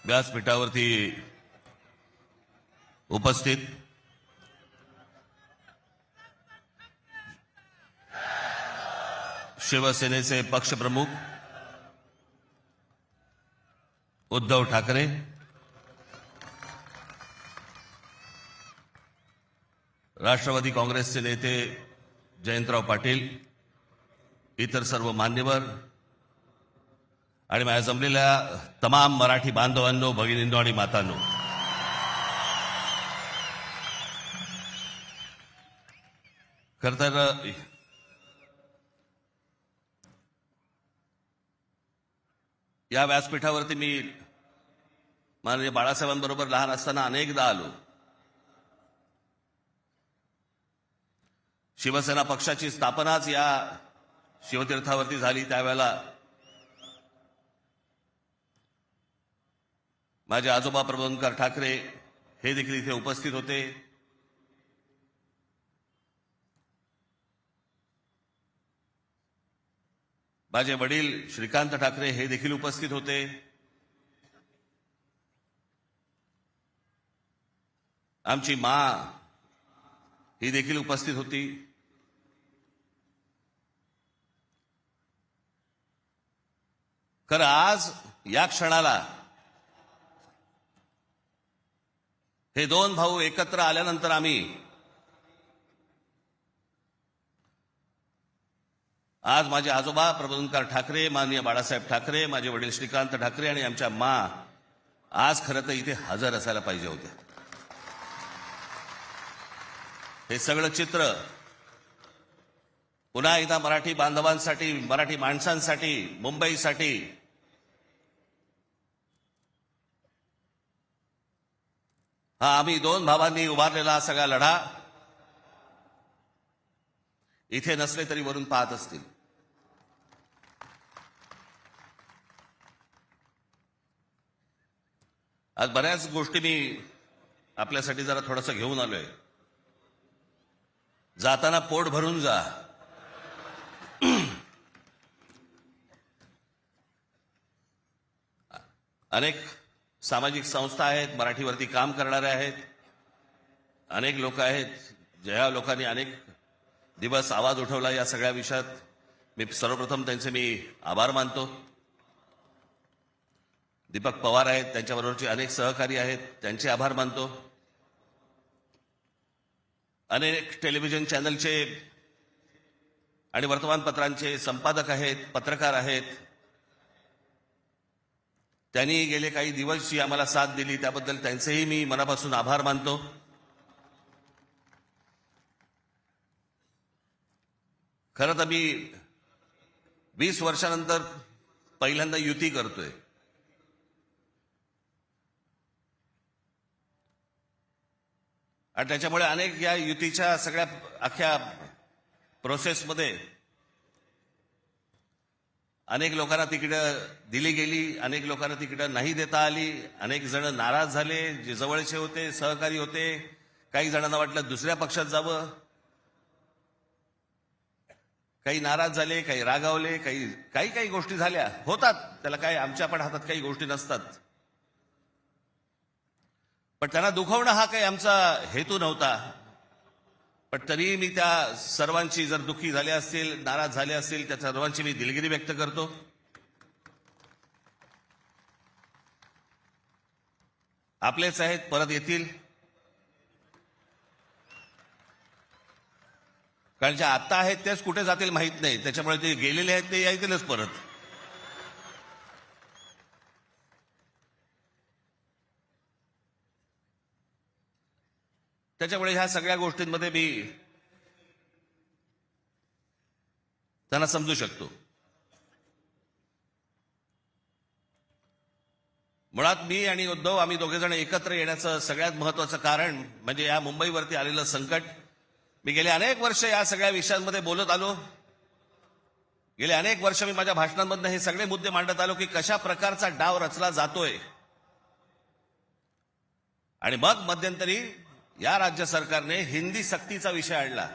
व्यासपीठावरती उपस्थित शिवसेनेचे पक्षप्रमुख उद्धव ठाकरे, राष्ट्रवादी काँग्रेसचे नेते जयंतराव पाटील, इतर सर्व मान्यवर आणि माझ्या जमलेल्या तमाम मराठी बांधवांनो, भगिनींनो आणि मातांनो, खरं तर या व्यासपीठावरती मी माननीय बाळासाहेबांबरोबर लहान असताना अनेकदा आलो. शिवसेना पक्षाची स्थापनाच या शिवतीर्थावरती झाली. त्यावेळेला माझे आजोबा प्रबोधनकार ठाकरे हे देखील इथे उपस्थित होते. माझे वडील श्रीकांत ठाकरे हे देखील उपस्थित होते. आमची माँ ही देखील उपस्थित होती. खरं आज या क्षणाला हे दोन भाऊ एकत्र आल्यानंतर आम्ही आज माझे आजोबा प्रबोधनकार ठाकरे, माननीय बाळासाहेब ठाकरे, माझे वडील श्रीकांत ठाकरे आणि आमच्या माँ आज खरं तर इथे हजर असायला पाहिजे होते. हे सगळं चित्र पुन्हा एकदा मराठी बांधवांसाठी, मराठी माणसांसाठी, मुंबईसाठी हा आम्ही दोन भावांनी उभारलेला सगळा लढा इथे नसले तरी वरून पाहत असतील. आज बऱ्याच गोष्टी मी आपल्यासाठी जरा थोडंसं घेऊन आलोय. जाताना पोट भरून जा. अनेक सामाजिक संस्था आहेत, मराठीवरती काम करणारे आहेत, अनेक लोक आहेत, ज्या लोकांनी अनेक दिवस आवाज उठवला या सगळ्या विषयात. मी सर्वप्रथम त्यांचे मी आभार मानतो. दीपक पवार आहेत, त्यांच्याबरोबरचे अनेक सहकारी आहेत, त्यांचे आभार मानतो. अनेक टेलिव्हिजन चॅनलचे आणि वर्तमानपत्रांचे संपादक आहेत, पत्रकार आहेत, त्यांनी गेले काही दिवस जी आम्हाला साथ दिली त्याबद्दल त्यांचेही मी मनापासून आभार मानतो. खरं तर मी 20 वर्षानंतर पहिल्यांदा युती करतोय. आणि त्याच्यामुळे अनेक या युतीच्या सगळ्या अख्ख्या प्रोसेसमध्ये अनेक लोकांना तिकीटं दिली गेली, अनेक लोकांना तिकीटं नाही देता आली, अनेक जण नाराज झाले, जे जवळचे होते, सहकारी होते. काही जणांना वाटलं दुसऱ्या पक्षात जावं, काही नाराज झाले, काही रागावले, काही गोष्टी झाल्या, होतात. त्याला काय, आमच्या पण हातात काही गोष्टी नसतात. पण त्यांना दुखवणं हा काही आमचा हेतू नव्हता. पण तरी मी त्या सर्वांची, जर दुःखी झाले असतील, नाराज झाले असतील, त्या सर्वांची मी दिलगिरी व्यक्त करतो. आपलेच आहेत, परत येतील. कारण जे आता आहेत तेच कुठे जातील माहित नाही, त्याच्यामुळे ते गेलेले आहेत ते येतीलच परत. त्याच्यामुळे ह्या सगळ्या गोष्टींमध्ये मी त्यांना समजू शकतो. मुळात मी आणि उद्धव आम्ही दोघेजण एकत्र येण्याचं सगळ्यात महत्वाचं कारण म्हणजे या मुंबईवरती आलेलं संकट. मी गेले अनेक वर्ष या सगळ्या विषयांमध्ये बोलत आलो. गेले अनेक वर्ष मी माझ्या भाषणांमधून हे सगळे मुद्दे मांडत आलो की कशा प्रकारचा डाव रचला जातोय. आणि मग मध्यंतरी या राज्य सरकारने हिंदी सक्तीचा विषय आणला.